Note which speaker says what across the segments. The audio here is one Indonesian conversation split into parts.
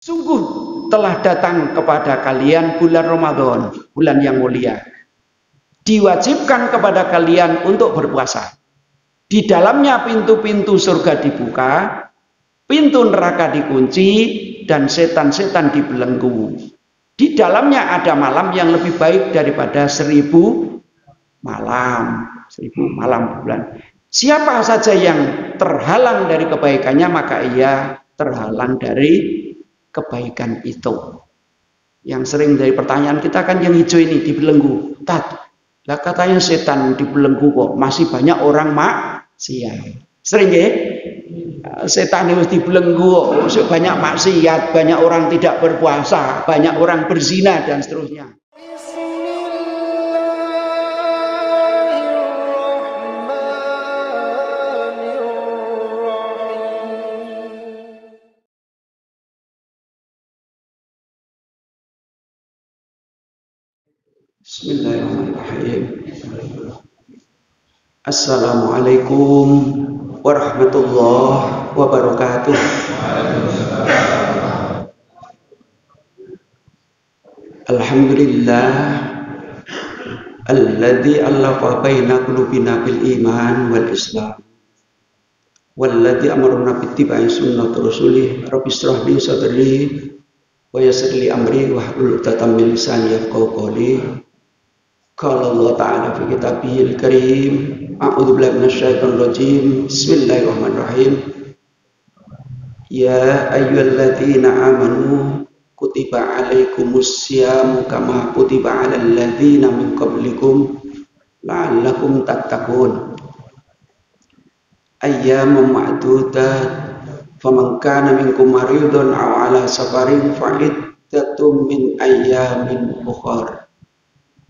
Speaker 1: Sungguh telah datang kepada kalian bulan Ramadan, bulan yang mulia. Diwajibkan kepada kalian untuk berpuasa. Di dalamnya pintu-pintu surga dibuka, pintu neraka dikunci, dan setan-setan dibelenggu. Di dalamnya ada malam yang lebih baik daripada 1000 malam. 1000 malam bulan. Siapa saja yang terhalang dari kebaikannya, maka ia terhalang dari kebaikan itu. Yang sering dari pertanyaan kita kan yang hijau ini dibelenggu. Lah katanya setan dibelenggu kok masih banyak orang maksiat. Sering ya? Setan itu dibelenggu, banyak maksiat, banyak orang tidak berpuasa, banyak orang berzina dan seterusnya. Bismillahirrahmanirrahim. Assalamualaikum warahmatullahi wabarakatuh. Alhamdulillah alladzi allafa baina qulubina bil iman wal islam. Walladzi amarna bittiba'i sunnati rasulih rabbi shrah li sadri wa yassir li amri wahlul 'uqdatam min lisani yafqahu qawli. Qala Allah Ta'ala fi kitabihil karim, a'udzu billahi minasyaitonir rajim. Bismillahirrahmanirrahim. Ya ayyuhalladzina amanu kutiba 'alaikumus syamu kama kutiba 'alal ladzina min qablikum la'allakum tattaqun. Ayyaman ma'dudat faman kana minkum maridun aw 'ala safarin fa'iddatun min ayyamin ukhra.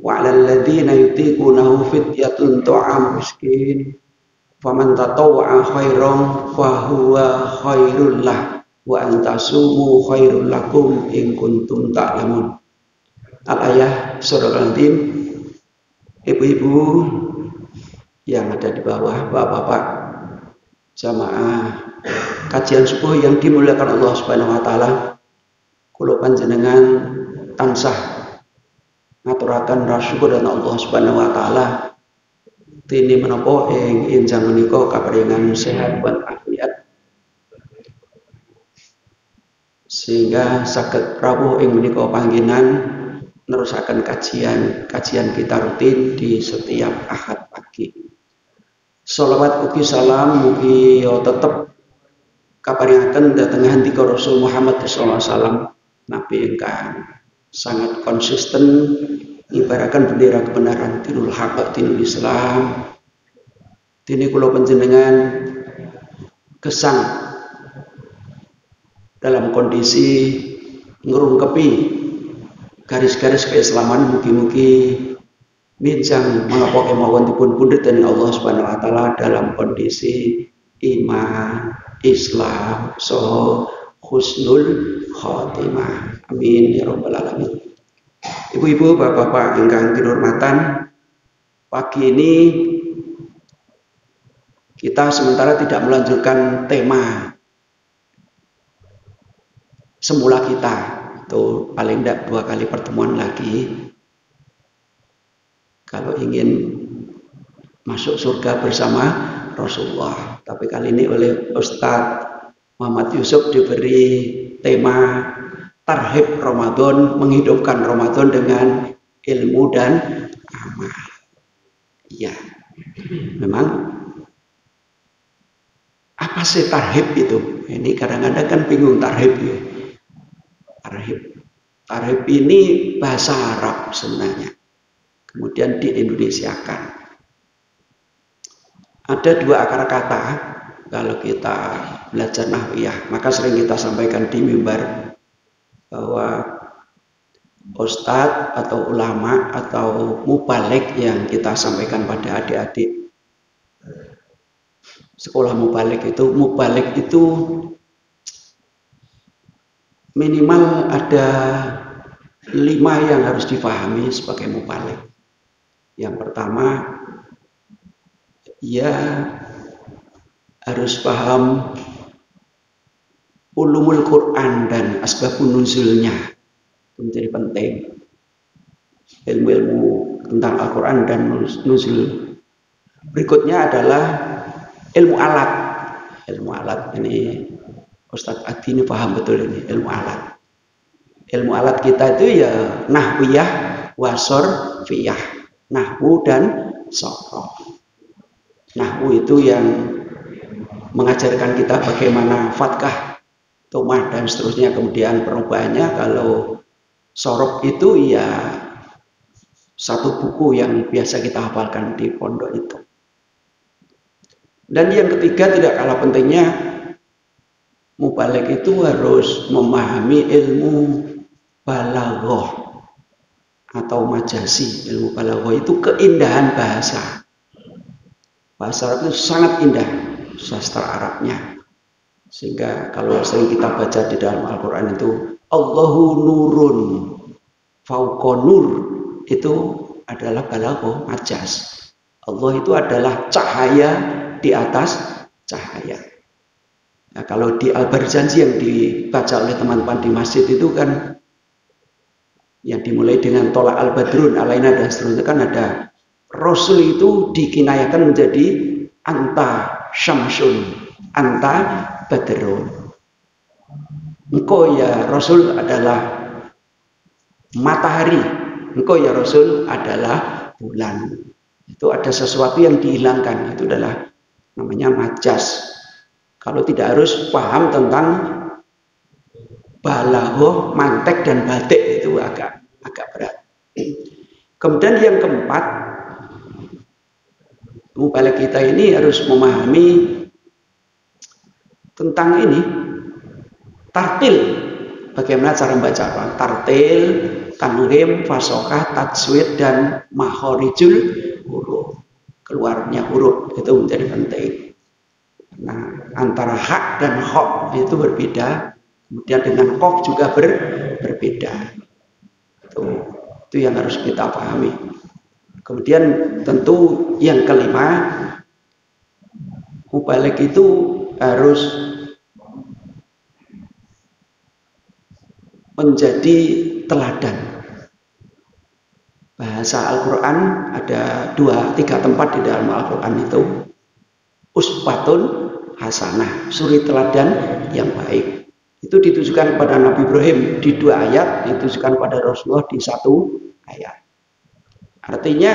Speaker 1: Wa 'alal ladzina yutiqunahu fidyatun ta'am miskin faman tatawwa'a khairan fa huwa khairul lah wa an tasumu khairul lakum in kuntum ta'lamun. Al-ayah surah Al-An'am. Ibu-ibu yang ada di bawah, bapak-bapak jamaah kajian subuh yang dimuliakan Allah Subhanahu wa taala, kula panjenengan tansah ngaturaken syukur dan Allah Subhanahu wa taala dene menapa ing enjang menika kaparingan sehat wan afiat sehingga saged rawuh ing menika panggenan nerusaken kajian kita rutin di setiap Ahad pagi. Shalawat ugi salam mugi tetep kaparingaken dhateng handika Rasul Muhammad sallallahu alaihi wasallam, nabi ingkang sangat konsisten ngibaraken bendera kebenaran dinul haq dinul Islam. Dene kula panjenengan gesang dalam kondisi ngrungkepi garis-garis keislaman, mugi-mugi minjang menapa kemawon dipun pundhut dening Allah Subhanahu wa taala dalam kondisi iman, Islam, saha husnul khotimah. Amin ya rabbal alamin. Ibu-ibu, bapak-bapak ingkang kinurmatan, pagi ini kita sementara tidak melanjutkan tema semula kita, itu paling tidak 2 kali pertemuan lagi. Kalau ingin masuk surga bersama Rasulullah, tapi kali ini oleh Ustadz Muhammad Yusuf diberi tema Tarhib Ramadan, menghidupkan Ramadan dengan ilmu dan amal. Iya, memang apa sih tarhib itu? Ini kadang-kadang kan bingung tarhib ya. Tarhib ini bahasa Arab sebenarnya, kemudian diindonesiakan. Ada 2 akar kata kalau kita belajar nahwiyah, maka sering kita sampaikan di mimbar bahwa ustadz atau ulama atau mubalik yang kita sampaikan pada adik-adik sekolah mubalik itu minimal ada 5 yang harus difahami sebagai mubalik. Yang pertama, ia harus paham ulumul Quran dan asbabun nuzulnya itu menjadi penting. Ilmu-ilmu tentang Al-Quran dan nuzul. Berikutnya adalah ilmu alat. Ilmu alat ini Ustadz Adi ini paham betul ini ilmu alat. Ilmu alat kita itu ya nahwiyah, wasorfiyah, nahwu dan sorof. Nahwu itu yang mengajarkan kita bagaimana fatkah, tomah dan seterusnya, kemudian perubahannya. Kalau sorof itu ya satu buku yang biasa kita hafalkan di pondok itu. Dan yang ketiga tidak kalah pentingnya, mubalik itu harus memahami ilmu balaghah atau majasi. Ilmu balaghah itu keindahan bahasa. Bahasa Arab itu sangat indah, sastra Arabnya. Sehingga kalau sering kita baca di dalam Al-Quran itu, Allahu nurun fauqa nur, itu adalah balaghah, majaz. Allah itu adalah cahaya di atas cahaya. Nah, kalau di Al-Barzanji yang dibaca oleh teman-teman di masjid itu kan yang dimulai dengan tolak al-badrun alaina dan seterusnya, kan ada Rasul itu dikinayakan menjadi anta syamsun, anta badrun. Engkau ya Rasul adalah matahari, engkau ya Rasul adalah bulan. Itu ada sesuatu yang dihilangkan, itu adalah namanya majaz. Kalau tidak harus paham tentang balaghah, mantek dan batik, itu agak berat. Kemudian yang keempat, mubalik kita ini harus memahami tentang ini tartil, bagaimana cara membaca Al-Quran. Tartil, tanwim, fasokah, tajwid dan makhorijul huruf, keluarnya huruf itu menjadi penting. Nah, antara hak dan khok itu berbeda. Kemudian dengan kof juga berbeda. Itu yang harus kita pahami. Kemudian tentu yang kelima, mubalik itu harus menjadi teladan. Bahasa Al-Quran ada 2-3 tempat di dalam Al-Quran itu. Uswatun hasanah, suri teladan yang baik. Itu ditujukan kepada Nabi Ibrahim di 2 ayat, ditujukan pada Rasulullah di 1 ayat. Artinya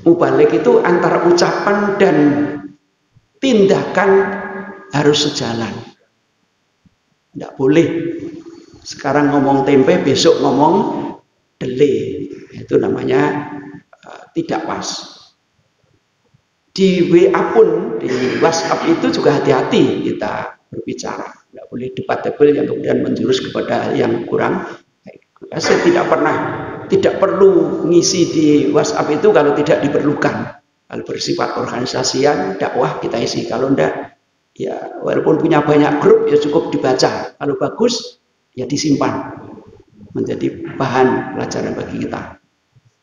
Speaker 1: mubalik itu antara ucapan dan tindakan harus sejalan. Tidak boleh sekarang ngomong tempe, besok ngomong dele. Itu namanya tidak pas. Di WA pun, di WhatsApp itu juga hati-hati kita berbicara. Tidak boleh debatable yang kemudian menjurus kepada yang kurang baik. Saya tidak perlu ngisi di WhatsApp itu kalau tidak diperlukan. Kalau bersifat organisasian, dakwah kita isi. Kalau tidak, ya walaupun punya banyak grup ya cukup dibaca. Kalau bagus, ya disimpan menjadi bahan pelajaran bagi kita.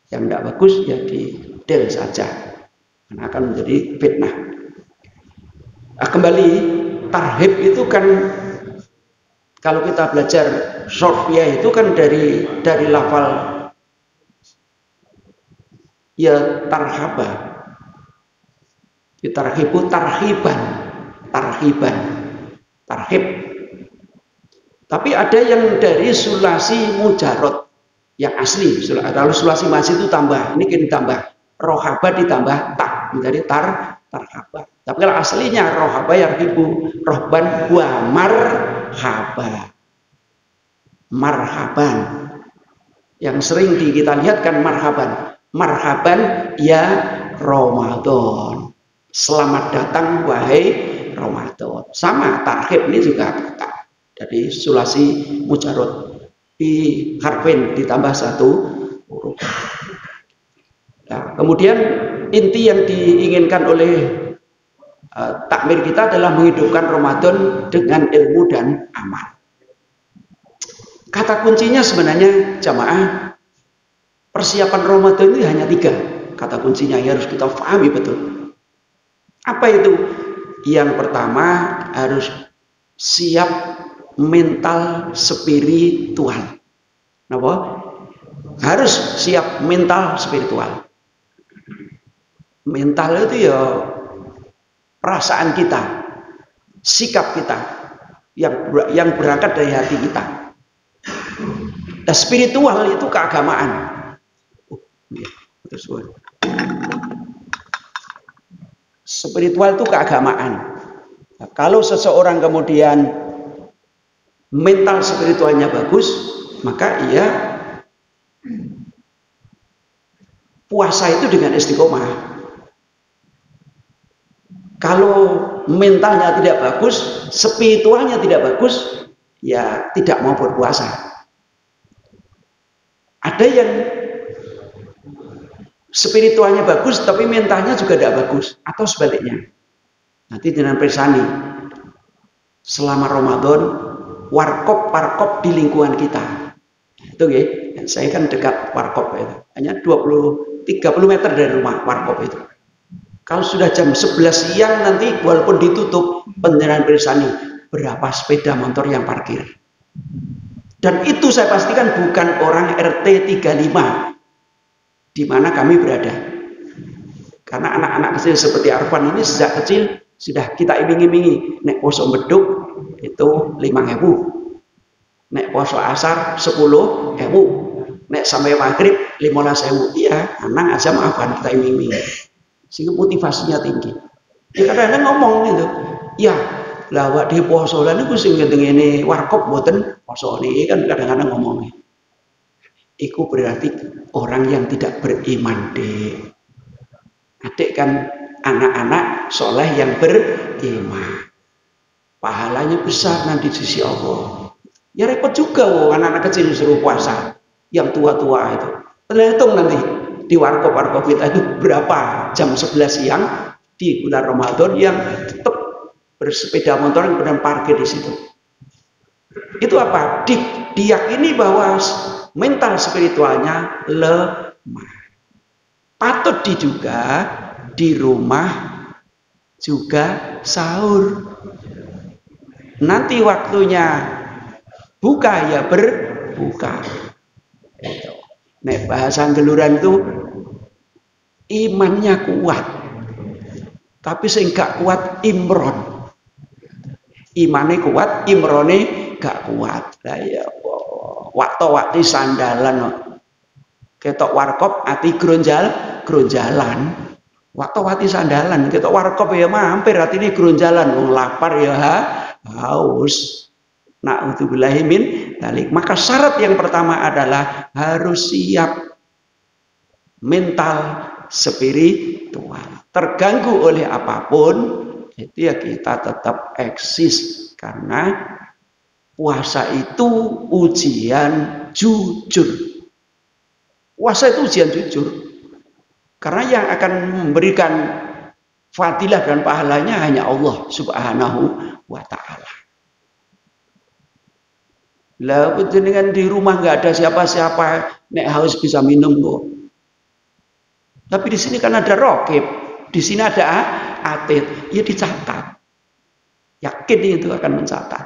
Speaker 1: Yang tidak bagus ya di-del saja, karena akan menjadi fitnah. Nah, kembali tarhib itu kan kalau kita belajar sorfiyah itu kan dari lafal ya tarhaba, tarhibu tarhiban, tarhib. Tapi ada yang dari sulasi mujarot yang asli. Kalau sulasi masih itu tambah, ini kini tambah rohaba ditambah tak menjadi tarhaba. Tapi kalau aslinya rohaba yarhibu rohban wa marhaba, marhaban. Yang sering kita lihat kan marhaban ya Ramadan, selamat datang wahai Ramadan. Sama tarhib ini juga tak. Jadi sulasi mujarot di harfin ditambah 1 huruf. Nah, kemudian inti yang diinginkan oleh takmir kita adalah menghidupkan Ramadan dengan ilmu dan amal. Kata kuncinya sebenarnya jamaah, persiapan Ramadan ini hanya 3 kata kuncinya yang harus kita pahami betul. Apa itu? Yang pertama harus siap mental spiritual. Napa? Harus siap mental spiritual. Mental itu ya perasaan kita, sikap kita yang berangkat dari hati kita. Nah, spiritual itu keagamaan. Spiritual itu keagamaan. Nah, kalau seseorang kemudian mental spiritualnya bagus, maka ia puasa itu dengan istiqomah. Kalau mentalnya tidak bagus, spiritualnya tidak bagus, ya tidak mau berpuasa. Ada yang spiritualnya bagus, tapi mentalnya juga tidak bagus, atau sebaliknya. Nanti dengan persani, selama Ramadan, warkop di lingkungan kita. Itu ya, saya kan dekat warkop itu, hanya 20-30 meter dari rumah warkop itu. Kalau sudah jam 11 siang nanti walaupun ditutup pendengaran persani, berapa sepeda motor yang parkir. Dan itu saya pastikan bukan orang RT 35 di mana kami berada. Karena anak-anak kecil seperti Arfan ini sejak kecil sudah kita iming-imingi, nek poso beduk itu 5.000, nek poso asar 10.000, nek sampai maghrib 15.000. Iya, anak aja maafan kita iming-imingi. Sehingga motivasinya tinggi. Ya kadang-kadang ngomong gitu, ya lawak di poso lan niku sing ngene warkop mboten poso niki kan kadang-kadang ngomongnya. Iku berarti orang yang tidak beriman, Dek. Adik kan anak-anak soleh yang beriman. Pahalanya besar nanti di sisi Allah. Ya repot juga anak-anak kecil disuruh puasa, yang tua-tua itu. Terhitung nanti di warkop kita itu berapa jam 11 siang di bulan Ramadan yang tetap bersepeda motor kemudian parkir di situ. Itu apa? Diyakini bahwa mental spiritualnya lemah. Patut diduga di rumah juga sahur. Nanti waktunya buka ya berbuka. Nek bahasa geluran itu imannya kuat, tapi sing gak kuat imron. Imane kuat, imrone gak kuat. Lah ya waktu sandalan ketok warkop ati gronjalan. Waktu sandalan ketok warkop ya mampir atine gronjalan, wong lapar ya haus. Na'udzubillahi min dzalik. Maka syarat yang pertama adalah harus siap mental spiritual. Terganggu oleh apapun, itu ya kita tetap eksis. Karena puasa itu ujian jujur. Puasa itu ujian jujur. Karena yang akan memberikan fadilah dan pahalanya hanya Allah Subhanahu wa ta'ala. Lah jenengan di rumah nggak ada siapa-siapa, nek haus bisa minum kok. Tapi di sini kan ada rokib, di sini ada atid, ya dicatat. Yakin itu akan mencatat.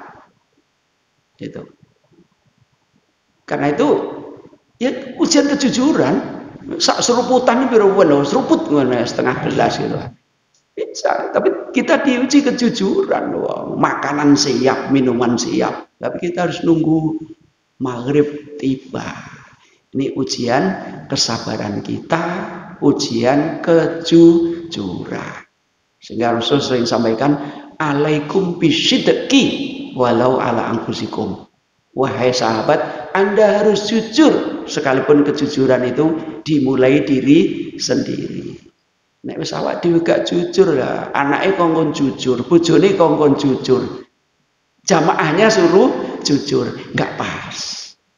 Speaker 1: Gitu. Karena itu ya ujian kejujuran. Sak seruputan ini biro seruput setengah gelas gitu. Bisa, tapi kita diuji kejujuran loh. Makanan siap, minuman siap, tapi kita harus nunggu maghrib tiba. Ini ujian kesabaran kita, ujian kejujuran. Sehingga Rasul sering sampaikan, alaikum bisidqi walau ala anfusikum. Wahai sahabat, Anda harus jujur, sekalipun kejujuran itu dimulai diri sendiri. Nek wis awak dhewe gak jujur lah, anake kongkon jujur, bojone kongkon jujur. Jamaahnya suruh jujur, enggak pas.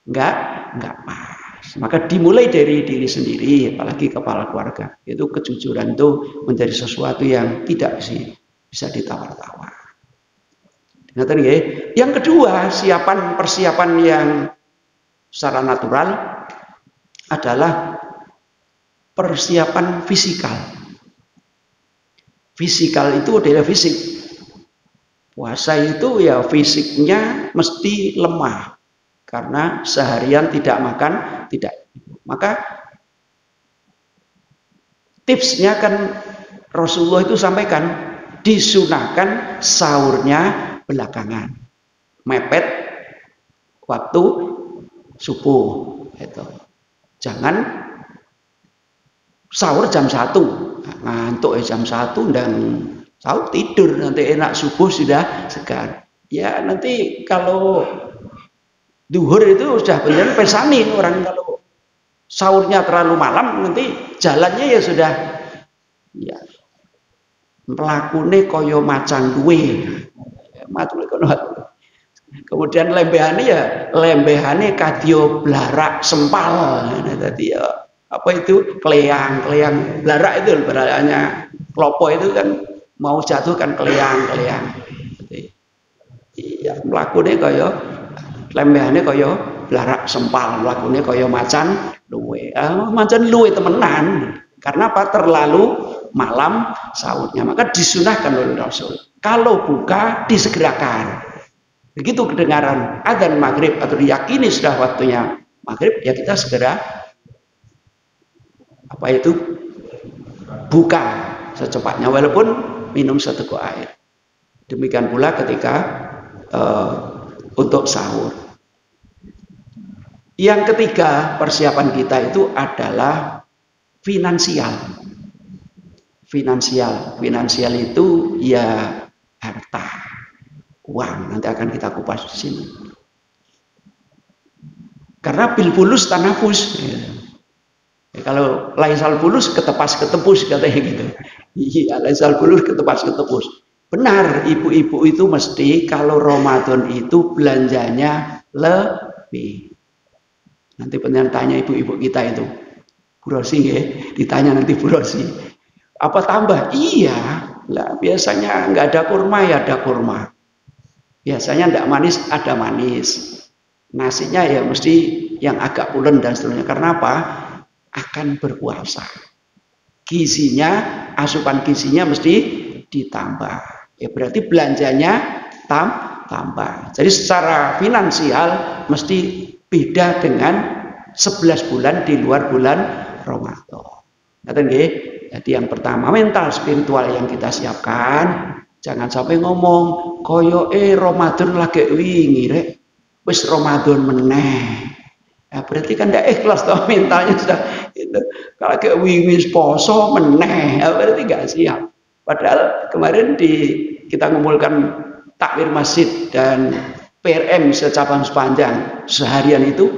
Speaker 1: Enggak pas. Maka dimulai dari diri sendiri, apalagi kepala keluarga. Itu kejujuran itu menjadi sesuatu yang tidak bisa ditawar-tawar. Ngaten nggih. Yang kedua, persiapan yang secara natural adalah persiapan fisikal. Fisikal itu adalah fisik. Puasa itu ya fisiknya mesti lemah karena seharian tidak makan, tidak. Maka tipsnya kan Rasulullah itu sampaikan disunahkan sahurnya belakangan, mepet waktu subuh itu. Jangan sahur jam 1, ngantuk jam 1 dan sahur tidur, nanti enak subuh sudah segar. Ya nanti kalau duhur itu sudah benar pesani orang, kalau sahurnya terlalu malam nanti jalannya ya sudah ya mlakune kaya macan duwe. Kemudian lembehane kadya blarak sempal. Nah, tadi ya apa itu kleang blarak itu berannya klopo itu kan mau jatuh kan kleang. Iya mlakune kaya lembehane kaya blarak sempal, mlakune kaya macan luwe. Macan luwe temenan. Karena apa? Terlalu malam sahurnya. Maka disunahkan oleh Rasul. Kalau buka disegerakan. Begitu kedengaran adzan maghrib atau diyakini sudah waktunya maghrib, ya kita segera apa itu buka secepatnya walaupun minum seteguk air. Demikian pula ketika untuk sahur. Yang ketiga persiapan kita itu adalah finansial. Finansial itu ya harta, uang. Nanti akan kita kupas di sini. Karena bil fulus tanafus. Ya, kalau laisal fulus ketepus katanya gitu. Iya, laisal fulus ketepus. Benar, ibu-ibu itu mesti kalau Ramadan itu belanjanya lebih. Nanti tanya ibu-ibu kita itu, Bu Rosi ya, ditanya nanti Bu Rosi, apa tambah? Iya, lah biasanya nggak ada kurma ya ada kurma. Biasanya nggak manis ada manis. Nasinya ya mesti yang agak pulen dan seterusnya. Karena apa? Akan berpuasa. Asupan gizinya mesti ditambah. Ya berarti belanjanya tambah. Jadi secara finansial mesti beda dengan 11 bulan di luar bulan Ramadan. Jadi yang pertama mental spiritual yang kita siapkan, jangan sampai ngomong koyo Ramadan lagi wingi rek, wis Ramadan meneh. Ya, berarti kan tidak ikhlas toh mentalnya sudah itu. Kalau kayak wingi poso meneh, ya, berarti nggak siap. Padahal kemarin kita ngumpulkan takmir masjid dan PRM secabang sepanjang seharian itu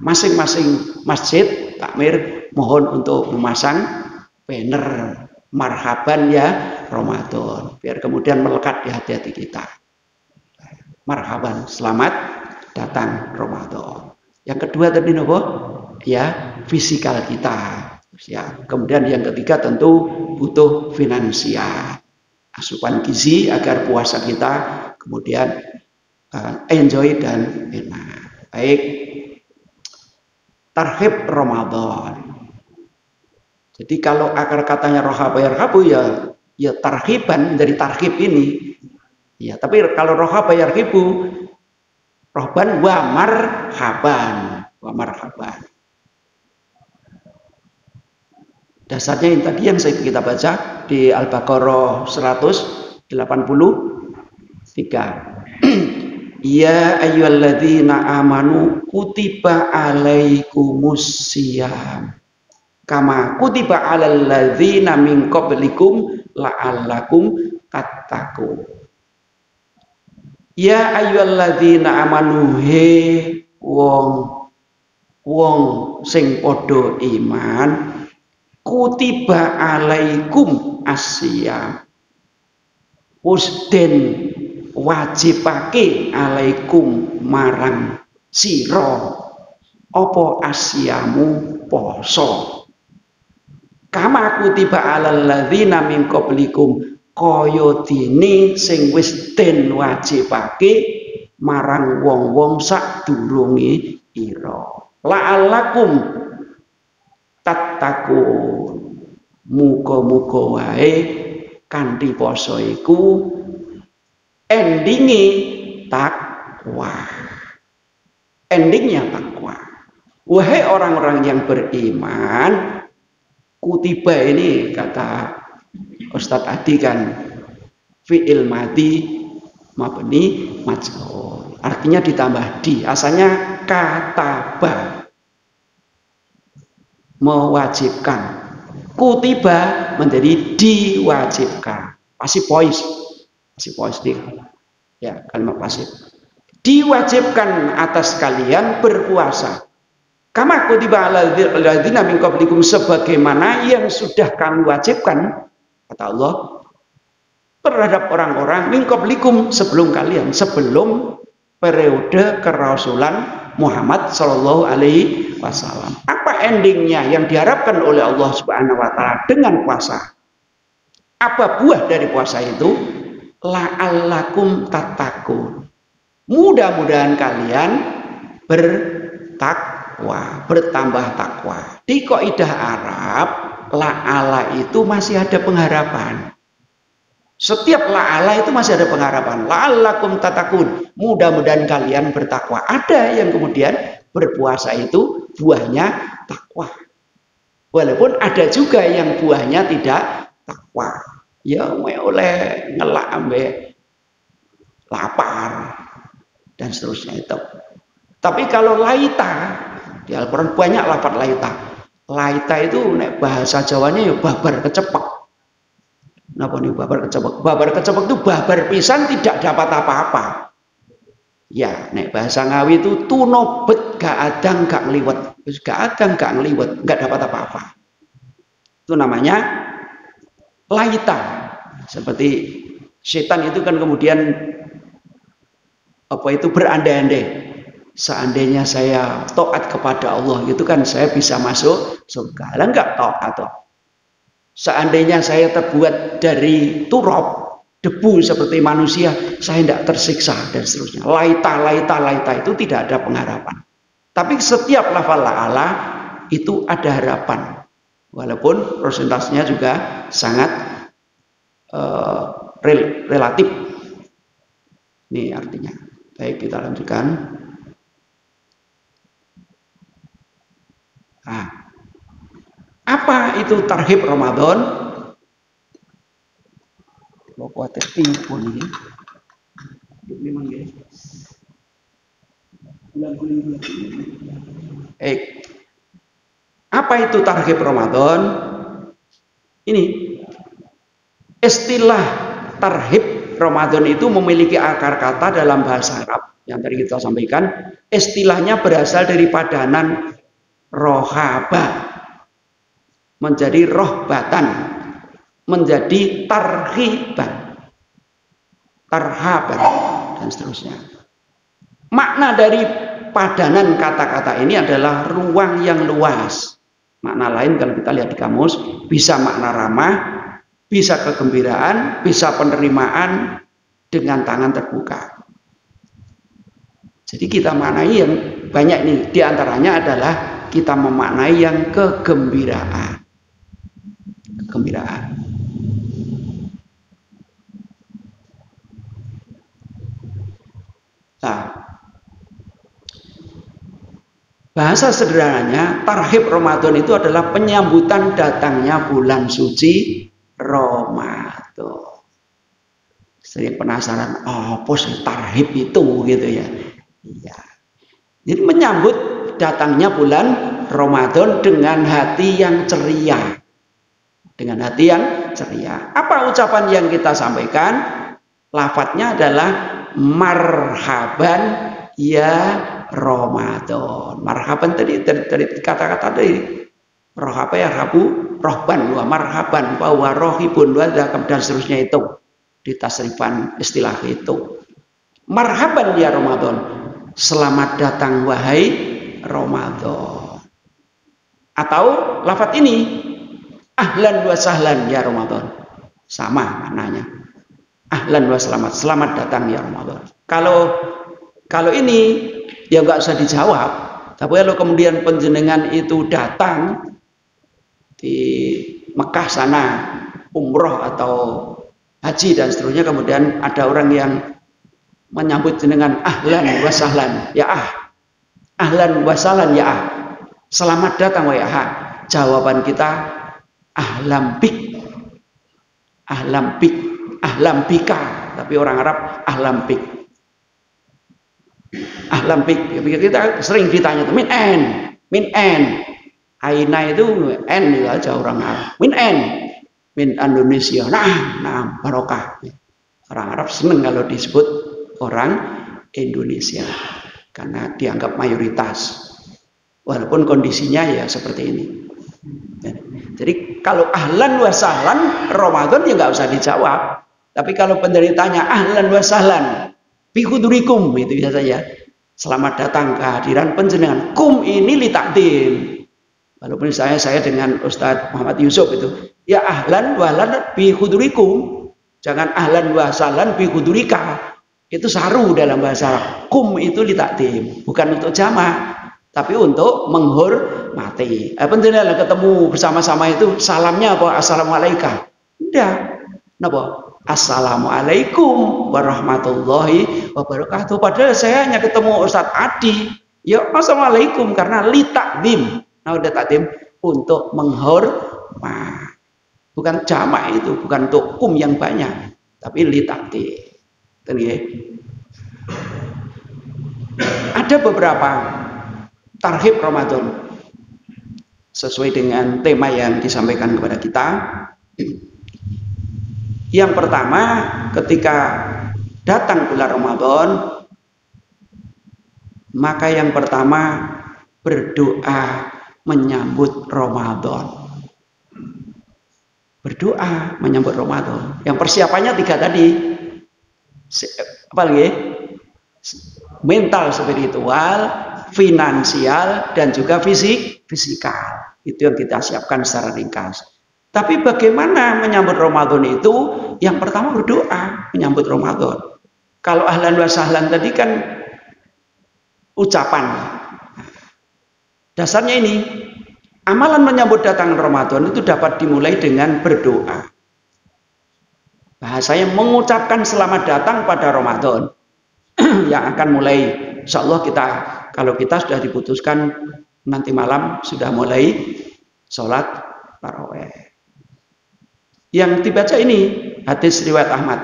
Speaker 1: masing-masing masjid takmir mohon untuk memasang banner marhaban ya Ramadan biar kemudian melekat di hati-hati kita. Marhaban, selamat datang Ramadan. Yang kedua tadi nopo? Ya, fisikal kita. Ya, kemudian yang ketiga tentu butuh finansial. Asupan gizi agar puasa kita kemudian enjoy dan enak. Baik. Tarhib Ramadan. Jadi kalau akar katanya rohaba yarhabu ya tarhiban dari tarhib ini. Ya, tapi kalau rohaba yarhibu rohban wa marhaban. Dasarnya yang tadi yang kita baca di Al-Baqarah 183. Ya ayyuhalladzina amanu kutiba alaikumus syiyam kama kutiba alal ladzina min qablikum la'allakum tattaqun. Ya ayyuhalladzina amanu he wong sing padha iman kutiba alaikum asyam wis den wajibake alaikum marang sira apa asyamu poso kama kutiba alal ladzina min qablikum kaya dene sing wis den wajibake marang wong-wong sadurunge ira la'allakum tattaqun muga-muga wae kanthi poso iku endingnya takwa. Endingnya takwa. Wahai orang-orang yang beriman, kutiba ini kata Ustadz Adi kan fi'il madi mabni majhul. Artinya ditambah di. Asalnya kataba, mewajibkan. Kutiba menjadi diwajibkan. Pasif voice. Pasif voice ya, kalimat pasif. Diwajibkan atas kalian berpuasa. Kama kutiba alladzina min qablikum, sebagaimana yang sudah kami wajibkan, kata Allah, terhadap orang-orang min qablikum, sebelum kalian, sebelum periode kerasulan Muhammad Shallallahu Alaihi Wasallam. Apa endingnya yang diharapkan oleh Allah Subhanahu Wa Taala dengan puasa? Apa buah dari puasa itu? La'allakum tattaqun. Mudah-mudahan kalian bertakwa, bertambah takwa. Di kaidah Arab, la'ala itu masih ada pengharapan. Setiap la'ala itu masih ada pengharapan. La'allakum tattaqun. Mudah-mudahan kalian bertakwa. Ada yang kemudian berpuasa itu buahnya takwa. Walaupun ada juga yang buahnya tidak takwa. Ya oleh ngelak ambek lapar dan seterusnya itu. Tapi kalau laita, di Al-Quran banyak lafaz laita. Laita itu bahasa Jawanya ya babar kecepek. Napa nih babar kecepek? Babar kecepek itu babar pisan tidak dapat apa-apa. Ya, nek bahasa Ngawi itu tunobet gak adang gak ngeliwet. Gak adang gak ngeliwet, gak dapat apa-apa. Itu namanya laita. Seperti setan itu kan kemudian berandai-andai. Seandainya saya taat kepada Allah, itu kan saya bisa masuk surga. Lah enggak taat toh. Seandainya saya terbuat dari turab, debu seperti manusia, saya tidak tersiksa dan seterusnya. Laita itu tidak ada pengharapan. Tapi setiap lafal la'ala itu ada harapan. Walaupun persentasenya juga sangat relatif. Ini artinya. Baik, kita lanjutkan. Nah, apa itu tarhib Ramadan? Lo kuatir tipu nih. Memang ya. Apa itu tarhib Ramadan? Ini istilah tarhib Ramadan itu memiliki akar kata dalam bahasa Arab yang tadi kita sampaikan. Istilahnya berasal dari padanan rohaba menjadi rohbatan, menjadi tarhiban, tarhaban, dan seterusnya. Makna dari padanan kata-kata ini adalah ruang yang luas. Makna lain kalau kita lihat di kamus, bisa makna ramah, bisa kegembiraan, bisa penerimaan dengan tangan terbuka. Jadi kita maknai yang banyak ini. Di antaranya adalah kita memaknai yang kegembiraan. Kegembiraan. Nah, bahasa sederhananya, tarhib Ramadan itu adalah penyambutan datangnya bulan suci Ramadan. Sering penasaran, apa sih tarhib itu gitu ya? Iya. Jadi menyambut datangnya bulan Ramadan dengan hati yang ceria. Dengan hati yang ceria. Apa ucapan yang kita sampaikan? Lafadznya adalah marhaban ya Ramadan. Marhaban tadi kata-kata tadi. Rohaba ya rabu, rohban wa marhaban bahwa rohibun wa dan seterusnya itu di tasrifan istilah itu. Marhaban ya Ramadan. Selamat datang wahai Ramadan. Atau lafadz ini ahlan wa sahlan ya Ramadan. Sama maknanya. Ahlan wa selamat datang ya Ramadan. Kalau ini ya nggak usah dijawab. Tapi kalau kemudian penjenengan itu datang di Mekah sana umroh atau haji dan seterusnya, kemudian ada orang yang menyambut jenengan ahlan wa sahlan ya ahlan wa sahlan ya selamat datang wa ya jawaban kita ahlam bik ahlam bika, tapi orang Arab ahlam bik kita sering ditanya tuh min en aina itu en itu aja orang Arab min Indonesia nah barokah. Orang Arab seneng kalau disebut orang Indonesia karena dianggap mayoritas walaupun kondisinya ya seperti ini. Jadi kalau ahlan wa sahlan Ramadan ya nggak usah dijawab, tapi kalau penderitanya ahlan wa sahlan bi hudurikum itu biasanya selamat datang kehadiran panjenengan. Kum ini li takdim. Walaupun saya dengan Ustadz Muhammad Yusuf itu ya ahlan wa sahlan bi hudurikum. Jangan ahlan wa sahlan bi hudurika. Itu saru dalam bahasa Arab. Kum itu li takdim, bukan untuk jamak, tapi untuk menghormati. Pentingnya ketemu bersama-sama itu salamnya apa? Assalamualaikum. Udah. Napa? Assalamualaikum warahmatullahi wabarakatuh. Padahal saya hanya ketemu Ustadz Adi. Ya assalamualaikum karena li takdim. Nah udah takdim untuk menghormati. Bukan jamak itu, bukan untuk yang banyak, tapi li takdim. Ada beberapa tarhib Ramadan sesuai dengan tema yang disampaikan kepada kita. Yang pertama, ketika datang bulan Ramadan, maka yang pertama berdoa menyambut Ramadan. Berdoa menyambut Ramadan. Yang persiapannya 3 tadi. Apa lagi? Mental, spiritual, finansial, dan juga fisikal. Itu yang kita siapkan secara ringkas. Tapi bagaimana menyambut Ramadan itu? Yang pertama berdoa menyambut Ramadan. Kalau ahlan wa sahlan tadi kan ucapan. Dasarnya ini, amalan menyambut datang Ramadan itu dapat dimulai dengan berdoa. Bahasanya mengucapkan selamat datang pada Ramadan yang akan mulai, insya Allah kalau kita sudah diputuskan nanti malam sudah mulai sholat tarawih. Yang dibaca ini hadis riwayat Ahmad.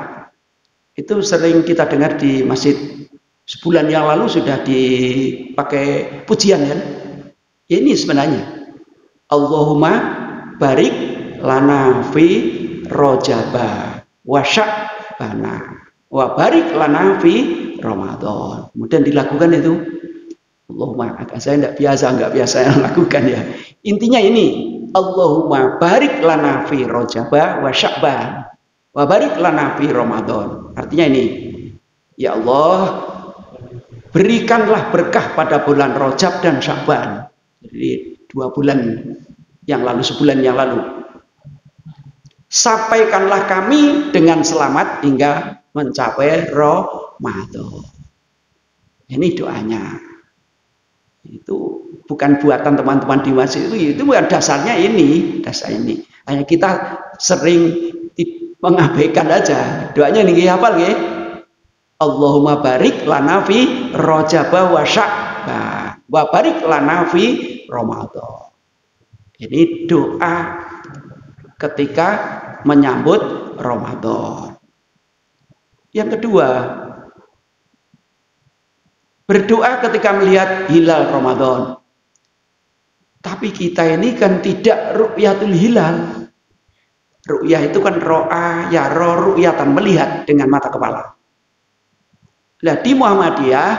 Speaker 1: Itu sering kita dengar di masjid. Sebulan yang lalu sudah dipakai pujian kan. Ya ini sebenarnya. Allahumma barik lana fi rojaba wa sya'bana wa barik lana fi Ramadan. Kemudian dilakukan itu. Allahumma, saya nggak biasa lakukan ya. Intinya ini, Allahumma barik lana fi rojaba wa sya'ban wa barik lana fi Ramadan. Artinya ini, ya Allah, berikanlah berkah pada bulan Rajab dan Sya'ban. Jadi 2 bulan yang lalu, sebulan yang lalu. Sampaikanlah kami dengan selamat hingga mencapai Ramadan. Ini doanya. Itu bukan buatan teman-teman di masjid itu bukan dasarnya ini. Hanya kita sering mengabaikan aja. Doanya ini hafal nggih. Allahumma barik lana fi rajaba wa sya'ban wa barik lana fi Ramadan. Ini doa ketika menyambut Ramadan. Yang kedua, berdoa ketika melihat hilal Ramadan. Tapi kita ini kan tidak ru'yatul hilal. Ru'yah itu kan ro'a ya ru'yatan, melihat dengan mata kepala. Nah, di Muhammadiyah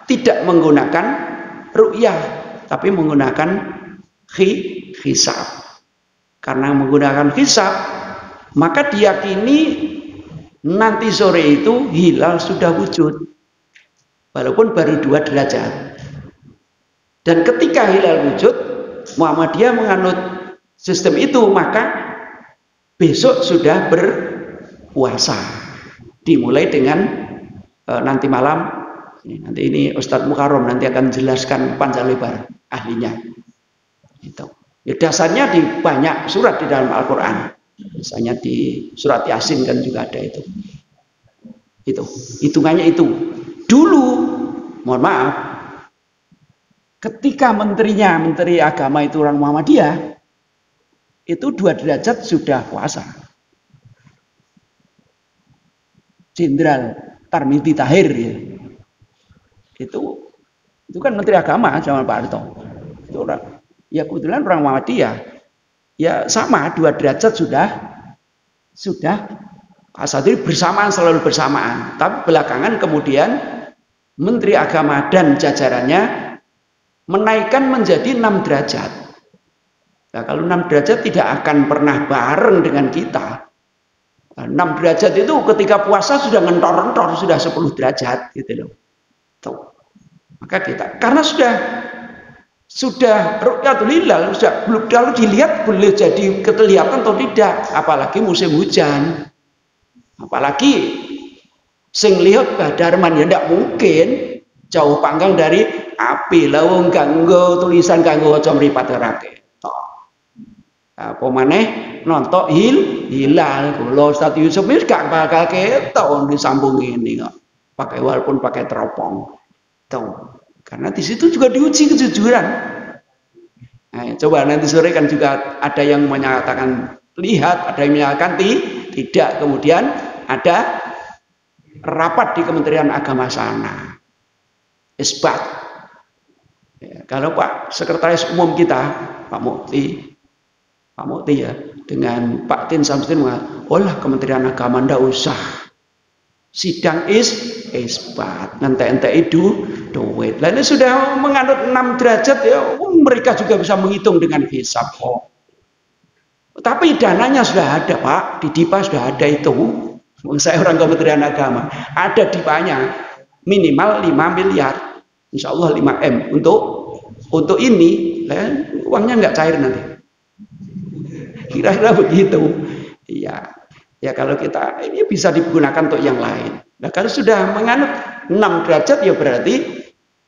Speaker 1: tidak menggunakan ru'yah, tapi menggunakan hisab. Karena menggunakan hisab, maka diyakini nanti sore itu hilal sudah wujud. Walaupun baru 2 derajat. Dan ketika hilal wujud, Muhammadiyah menganut sistem itu, maka besok sudah berpuasa. Dimulai dengan nanti malam, nanti ini Ustadz Mukarram nanti akan jelaskan panjang lebar ahlinya. Itu. Ya, dasarnya di banyak surat di dalam Al-Quran. Misalnya di surat Yasin kan juga ada itu. Itu hitungannya itu. Dulu, mohon maaf, ketika menteri agama itu orang Muhammadiyah, itu 2 derajat sudah puasa. Jenderal Tarmidi Tahir ya. Itu kan menteri agama zaman Pak Harto. Itu orang, ya kebetulan orang Muhammadiyah. Ya sama 2 derajat sudah puasa. Jadi bersamaan, selalu bersamaan. Tapi belakangan kemudian Menteri Agama dan jajarannya menaikkan menjadi 6 derajat. Nah, kalau 6 derajat tidak akan pernah bareng dengan kita. 6 derajat itu ketika puasa sudah ngentor-ngentor, sudah 10 derajat gitu loh. Tuh. Maka kita, karena sudah ru'yatul hilal, kalau dilihat boleh jadi kelihatan atau tidak, apalagi musim hujan. Apalagi sing lihat badarman ya ndak mungkin jauh panggang dari api lawung kanggo tulisan kanggo waca mripat rake. Apa maneh nonton hilal kula Ustaz Yusuf wis gak bakal ketok disambung ini kok. Walaupun pakai teropong. Tuh. Karena di situ juga diuji kejujuran. Nah, coba nanti sore kan juga ada yang menyatakan lihat, ada yang menyatakan tidak. Kemudian ada rapat di Kementerian Agama sana. Isbat. Ya, kalau Pak Sekretaris Umum kita, Pak Mukti ya, dengan Pak Tin Samsudin mengatakan, olah Kementerian Agama ndak usah. Sidang isbat, ngantek-entek itu duit. Lainnya sudah menganut 6 derajat ya, mereka juga bisa menghitung dengan hisab kok. Tapi dananya sudah ada Pak, di DIPA sudah ada itu. Saya orang Kementerian Agama, ada DIPA-nya minimal 5 miliar, insya Allah 5M untuk ini, uangnya nggak cair nanti. Kira-kira begitu. Iya. Ya kalau kita ini bisa digunakan untuk yang lain. Nah kalau sudah menganut 6 derajat ya berarti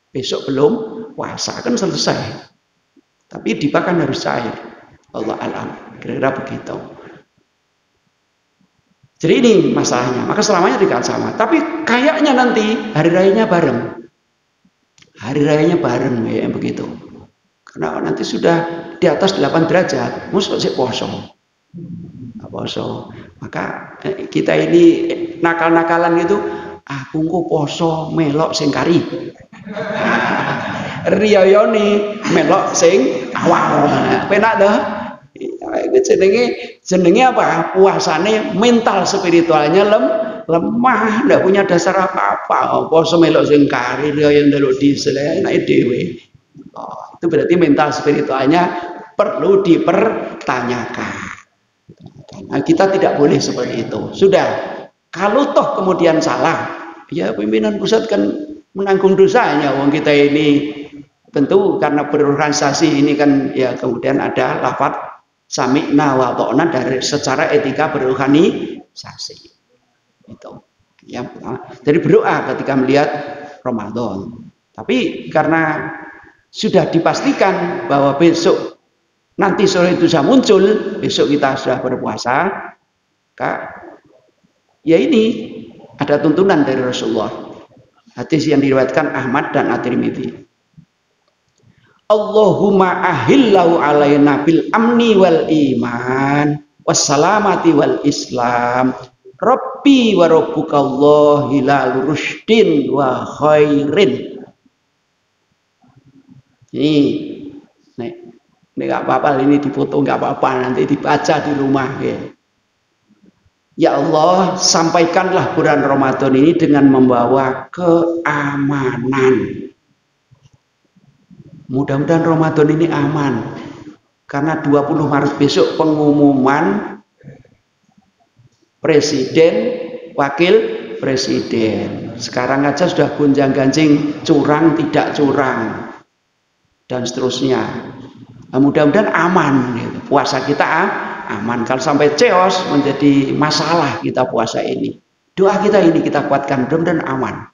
Speaker 1: besok belum puasa kan selesai. Tapi DIPA kan harus cair. Allah alam. Kira-kira begitu. Jadi ini masalahnya. Maka selamanya tidak sama. Tapi kayaknya nanti hari rayanya bareng. Hari rayanya bareng ya begitu. Karena nanti sudah di atas 8 derajat. Mesti sih poso. Poso. Maka kita ini nakal-nakalan gitu, aku kok poso melok sing kari. Riyayoni melok sing awal. Penak dah. Itu jenenge apa? Puasane mental spiritualnya lemah, ndak punya dasar apa-apa. Poso melok sing kari, riyayan ndelok diesel enake dhewe. Oh, itu berarti mental spiritualnya perlu dipertanyakan. Nah, kita tidak boleh seperti itu. Sudah, kalau toh kemudian salah, ya pimpinan pusat kan menanggung dosanya. Wong kita ini tentu karena berorganisasi ini kan ya kemudian ada lafaz sami'na wa ta'na dari secara etika berorganisasi. Itu. Yang pertama. Jadi berdoa ketika melihat Ramadan. Tapi karena sudah dipastikan bahwa besok nanti sore itu sudah muncul, besok kita sudah berpuasa, ya ini ada tuntunan dari Rasulullah. Hadis yang diriwayatkan Ahmad dan At-Tirmidzi. Allahumma ahillahu alaina bil amni wal iman wassalamati wal islam. Rabbi wa rabbukallah hilal rushdin wa khairin. Ini nggak apa-apa, ini difoto nggak apa-apa, nanti dibaca di rumah. Ya Allah, sampaikanlah bulan Ramadan ini dengan membawa keamanan. Mudah-mudahan Ramadan ini aman. Karena 20 Maret besok pengumuman presiden, wakil presiden. Sekarang aja sudah gonjang-ganjing curang tidak curang dan seterusnya. Nah, mudah-mudahan aman gitu. Puasa kita aman. Kalau sampai chaos menjadi masalah kita puasa ini. Doa kita ini kita kuatkan, mudah-mudahan aman.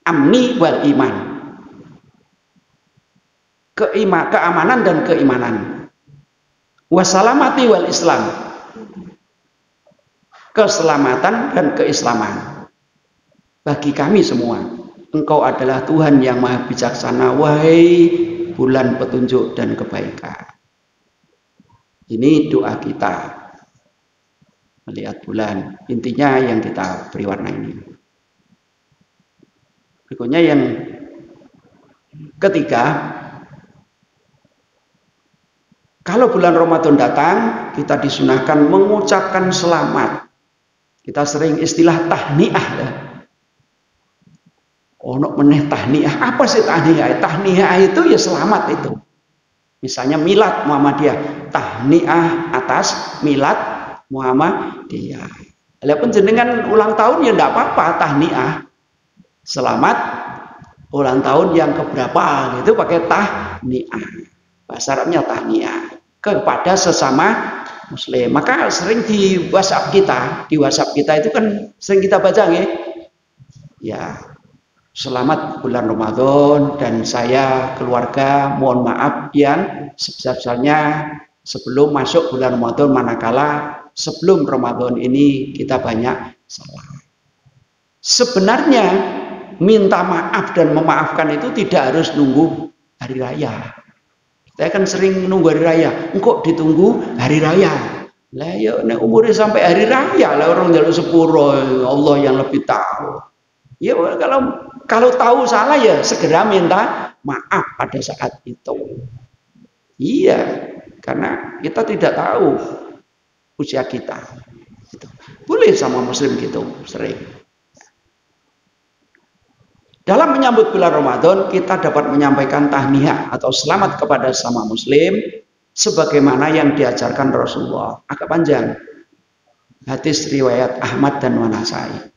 Speaker 1: Amni wal iman. Keamanan dan keimanan. Wassalamati wal islam. keselamatan dan keislaman bagi kami semua. Engkau adalah Tuhan yang maha bijaksana, wahai bulan petunjuk dan kebaikan. Ini doa kita melihat bulan, intinya yang kita beri warna ini. Berikutnya yang ketiga, kalau bulan Ramadan datang, kita disunahkan mengucapkan selamat. Kita sering istilah tahniah ya. Ono meneh tahniah. Apa sih tahniah? Tahniah itu ya selamat itu. Misalnya milad Muhammadiyah, tahniah atas milad Muhammadiyah. Walaupun jenengan ulang tahun ya enggak apa-apa, tahniah. Selamat ulang tahun yang keberapa gitu pakai tahniah. Bahasa Arabnya tahniah kepada sesama muslim. Maka sering di WhatsApp kita itu kan sering kita baca ya, selamat bulan Ramadan dan saya keluarga mohon maaf yang sebesar-besarnya sebelum masuk bulan Ramadan, manakala sebelum Ramadan ini kita banyak salah. Sebenarnya minta maaf dan memaafkan itu tidak harus nunggu hari raya. Saya kan sering nunggu hari raya, engkau ditunggu hari raya. Lah ya nek umurnya sampai hari raya lah orang jaluk sepuro, Allah yang lebih tahu. Ya kalau tahu salah ya segera minta maaf pada saat itu. Iya, karena kita tidak tahu usia kita. Boleh sama muslim gitu, sering. Dalam menyambut bulan Ramadan, kita dapat menyampaikan tahniah atau selamat kepada sesama muslim sebagaimana yang diajarkan Rasulullah. Agak panjang. Hadis riwayat Ahmad dan Wanasai.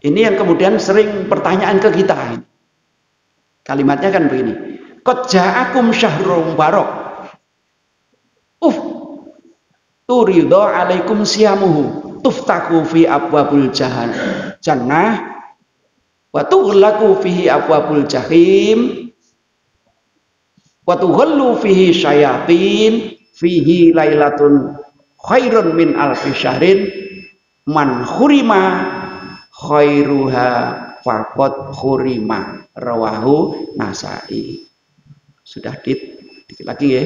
Speaker 1: Ini yang kemudian sering pertanyaan ke kita. Kalimatnya kan begini. Qad ja'akum syahrul mubarak. Turidha alaikum siyamuhu. Tuftaku fi abwabul jannah wa tughlaqu fihi abwabul jahim wa tughallu fihi syayatin fihi lailatun khairun min alfi syahrin man khurima khairuha faqad khurima rawahu Nasai. Sudah dikit lagi ya.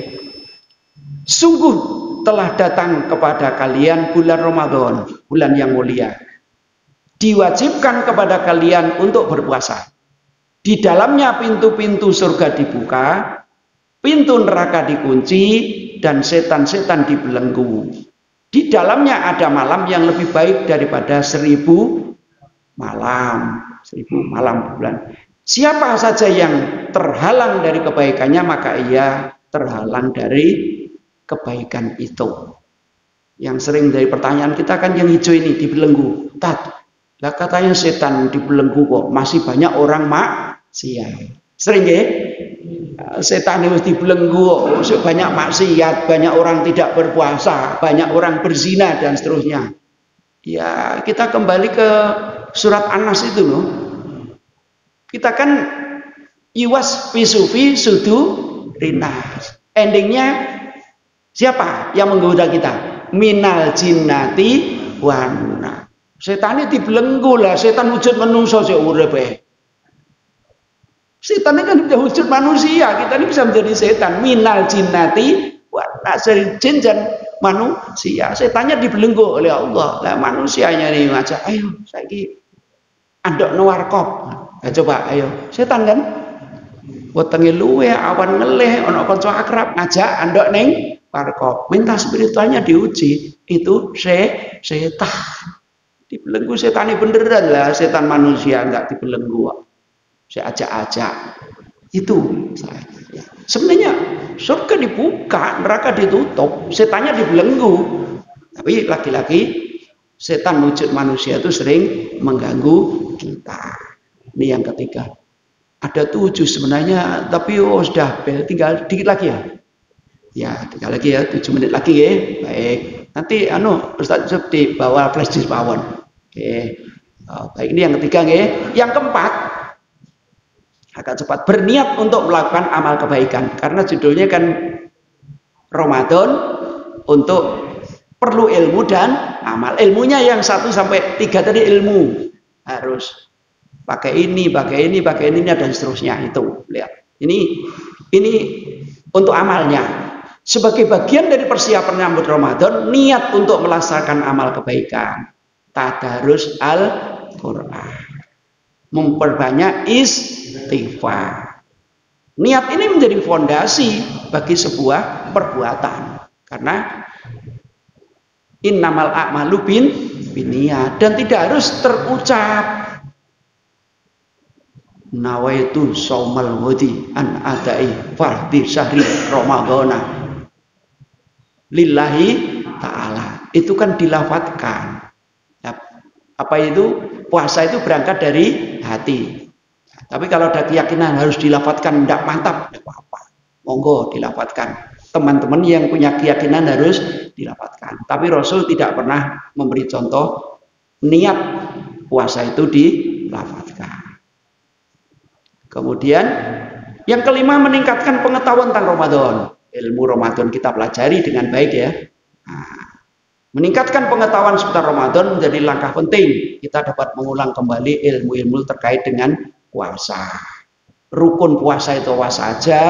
Speaker 1: Sungguh telah datang kepada kalian bulan Ramadan, bulan yang mulia. Diwajibkan kepada kalian untuk berpuasa. Di dalamnya pintu-pintu surga dibuka, pintu neraka dikunci, dan setan-setan dibelenggu. Di dalamnya ada malam yang lebih baik daripada 1000 malam. 1000 malam bulan. Siapa saja yang terhalang dari kebaikannya, maka ia terhalang dari kebaikan itu. Yang sering dari pertanyaan kita kan yang hijau ini dibelenggu. Lah katanya setan dibelenggu kok masih banyak orang maksiat. Sering ya? Setan itu dibelenggu, banyak maksiat, banyak orang tidak berpuasa, banyak orang berzina dan seterusnya. Ya, kita kembali ke surat An-Nas itu loh. Kita kan iwas fisufi sudu rinas. Endingnya siapa yang menggoda kita? Minal jinnati wana. Setan ini dibelenggu lah. Setan wujud manusia sih urip. Setan ini kan bisa wujud manusia. Kita ini bisa menjadi setan. Minal jinnati wana. Dari jin dan manusia. Setannya dibelenggu oleh Allah. Lah manusianya nih ngajak, ayo saiki andok warkop. Nah, coba ayo. Setan kan wetenge luwe awan ngelih ana kanca akrab ngajak andok ning warkop, minta spiritualnya diuji, itu setan dibelenggu. Setan ini beneran lah, setan manusia enggak dibelenggu. Saya ajak-ajak itu sebenarnya surga dibuka, neraka ditutup, setannya dibelenggu. Tapi lagi-lagi setan wujud manusia itu sering mengganggu kita. Ini yang ketiga. Ada 7 sebenarnya, tapi sudah tinggal dikit lagi ya. Ya, tinggal lagi ya, 7 menit lagi ya. Baik. Nanti Ustaz Yusuf dibawa flash disk pawon. Oke. Baik, ini yang ketiga ya. Yang keempat, agak cepat, berniat untuk melakukan amal kebaikan. Karena judulnya kan Ramadan untuk perlu ilmu dan amal. Ilmunya yang 1 sampai 3 tadi ilmu. Harus pakai ini, pakai ini, pakai ini dan seterusnya itu. Lihat. Ini untuk amalnya. Sebagai bagian dari persiapan menyambut Ramadan, niat untuk melaksanakan amal kebaikan. Tadarus Al-Qur'an. Memperbanyak istighfar. Niat ini menjadi fondasi bagi sebuah perbuatan. Karena innamal a'malu binniyat, dan tidak harus terucap nawaitu saumal ghadi an adai fardhi syahri ramadhana lillahi ta'ala. Itu kan dilafatkan. Ya, apa itu? Puasa itu berangkat dari hati. Tapi kalau ada keyakinan harus dilafatkan, tidak mantap, tidak apa-apa. Monggo dilafatkan. Teman-teman yang punya keyakinan harus dilafatkan. Tapi Rasul tidak pernah memberi contoh niat puasa itu dilafatkan. Kemudian yang kelima, meningkatkan pengetahuan tentang Ramadan. Ilmu Ramadan kita pelajari dengan baik ya. Nah, meningkatkan pengetahuan seputar Ramadan menjadi langkah penting. Kita dapat mengulang kembali ilmu-ilmu terkait dengan puasa. Rukun puasa itu apa saja,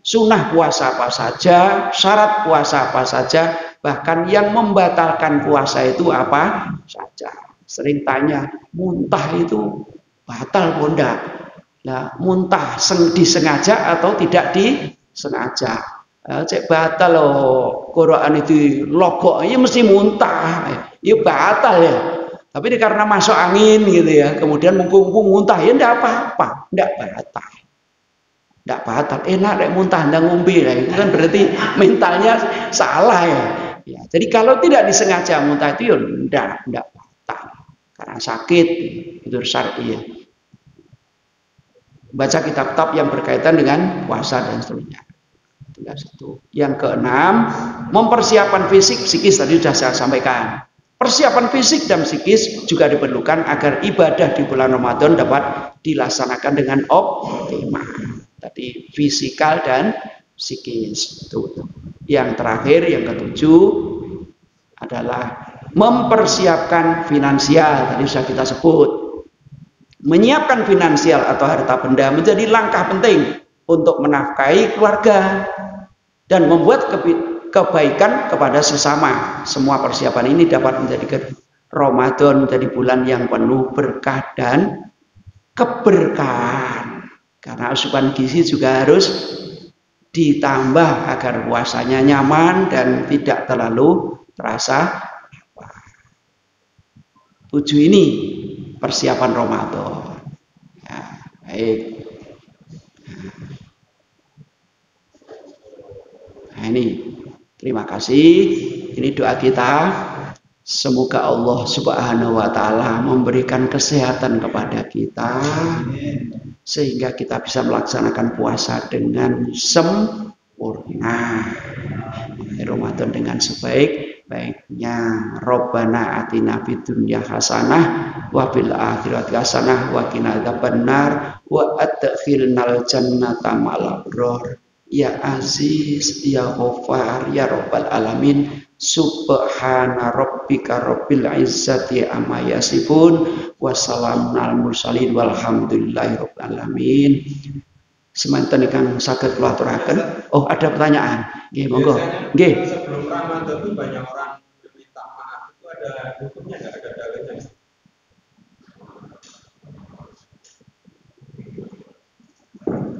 Speaker 1: sunnah puasa apa saja, syarat puasa apa saja, bahkan yang membatalkan puasa itu apa saja. Sering tanya, muntah itu batal bunda? Nah, muntah disengaja atau tidak disengaja? Cek batal loh, Quran itu logok, ya mesti muntah, ya batal ya. Tapi ini karena masuk angin gitu ya, kemudian mumpung muntah, ya enggak apa-apa, enggak batal. Enggak batal, enak deh muntah, enggak ngombe, ya. Itu kan berarti mentalnya salah ya. Ya, jadi kalau tidak disengaja muntah itu ya enggak batal. Karena sakit, itu syar'i ya. Baca kitab-kitab yang berkaitan dengan puasa dan seterusnya. Yang keenam, mempersiapkan fisik, psikis tadi sudah saya sampaikan. Persiapan fisik dan psikis juga diperlukan agar ibadah di bulan Ramadan dapat dilaksanakan dengan optimal. Tadi fisikal dan psikis. Yang terakhir, yang ketujuh adalah mempersiapkan finansial. Tadi sudah kita sebut. Menyiapkan finansial atau harta benda menjadi langkah penting untuk menafkahi keluarga dan membuat kebaikan kepada sesama. Semua persiapan ini dapat menjadikan Ramadan menjadi bulan yang penuh berkah dan keberkahan. Karena asupan gizi juga harus ditambah agar puasanya nyaman dan tidak terlalu terasa. 7 ini persiapan Ramadan. Ya, baik. Nah, ini terima kasih. Ini doa kita. Semoga Allah Subhanahu wa taala memberikan kesehatan kepada kita sehingga kita bisa melaksanakan puasa dengan sempurna. Ramadan dengan sebaik-baiknya. Rabbana atina fid dunya hasanah wa fil akhirati hasanah wa qina adzabannar wa adkhilnal jannata ma'al abrar. Ya Aziz, Ya Ghaffar, Ya Rabbal Alamin. Subhana rabbika rabbil izzati amma yasifun. Wassalamun alal mursalin walhamdulillahi rabbil alamin. Semanten ingkang saged kula aturaken. Oh, ada pertanyaan. Nggih, monggo. Nggih.
Speaker 2: Sebelum Ramadan itu banyak orang meminta maaf. Itu ada hukumnya, enggak ada dalilnya?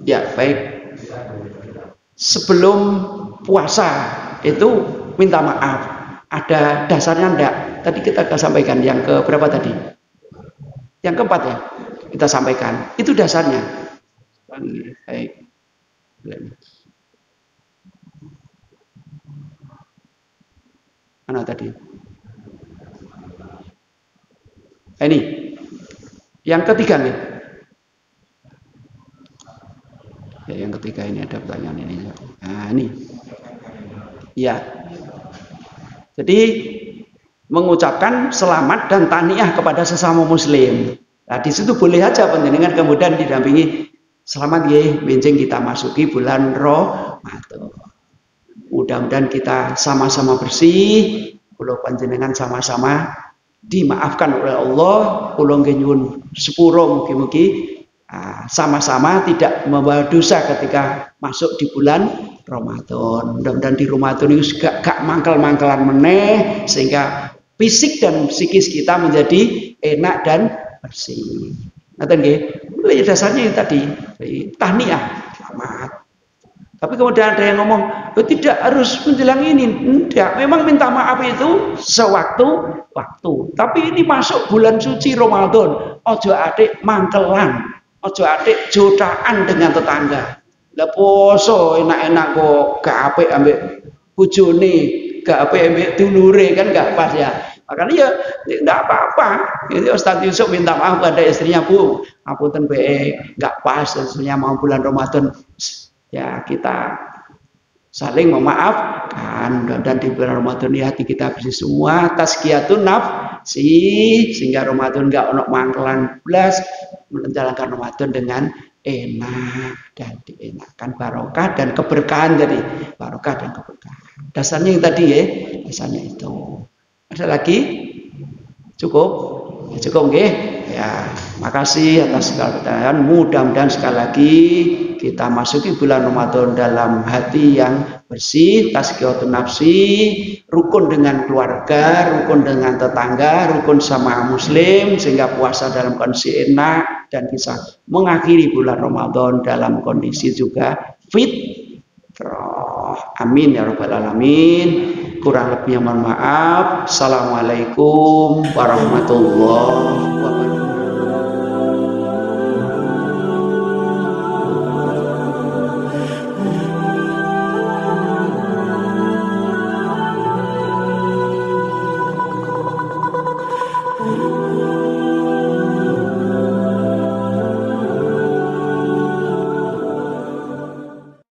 Speaker 1: Ya, baik. Sebelum puasa itu minta maaf. Ada dasarnya enggak? Tadi kita sudah sampaikan yang ke berapa tadi? Yang keempat ya. Kita sampaikan. Itu dasarnya. Baik. Mana tadi? Ini. Yang ketiga nih. Ya, yang ketiga ini ada pertanyaan ini. Nah, ini. Ya. Jadi mengucapkan selamat dan tahniah kepada sesama muslim. Nah, di situ boleh aja panjenengan kemudian didampingi selamat ya, benjing kita masuki bulan Ramadan. Mudah-mudahan kita sama-sama bersih, kula panjenengan sama-sama dimaafkan oleh Allah. Kula nggih nyuwun sepuro mugi-mugi sama-sama tidak membawa dosa ketika masuk di bulan Ramadan. Mudah-mudahan di Ramadan itu gak mangkel-mangkelan meneh sehingga fisik dan psikis kita menjadi enak dan bersih. Ngaten nggih. Dasarnya itu tadi, tahniah, selamat. Tapi kemudian ada yang ngomong, tidak harus menjelang ini. Tidak, memang minta maaf itu sewaktu-waktu. Tapi ini masuk bulan suci Ramadan. Ojo adik mangkelan, ojo adik jotaan dengan tetangga. Lah poso enak-enak kok gak apik ambek bojone, gak apik ambek dulure kan gak pas ya. Makanya ya tidak apa-apa. Jadi Ustaz Yusuf minta maaf pada istrinya, Bu, ngapunten be gak pas istrinya mau bulan Ramadan. Ya kita saling memaafkan dan di bulan Ramadan ini hati kita bersih semua, tazkiyatun nafsi sehingga Ramadan enggak ono mangkelan blas, menjalankan Ramadan dengan enak dan dienakkan barokah dan keberkahan. Jadi barokah dan keberkahan. Dasarnya yang tadi ya, dasarnya itu. Ada lagi? Cukup? Ya, cukup nggih. Ya, makasih atas segala pertanyaan. Mudah-mudahan sekali lagi kita masuki bulan Ramadan dalam hati yang bersih, tazkiyatun nafsi, rukun dengan keluarga, rukun dengan tetangga, rukun sama muslim, sehingga puasa dalam kondisi enak dan bisa mengakhiri bulan Ramadan dalam kondisi juga fit. Amin ya rabbal alamin. Kurang lebihnya mohon maaf. Assalamualaikum warahmatullahi wabarakatuh.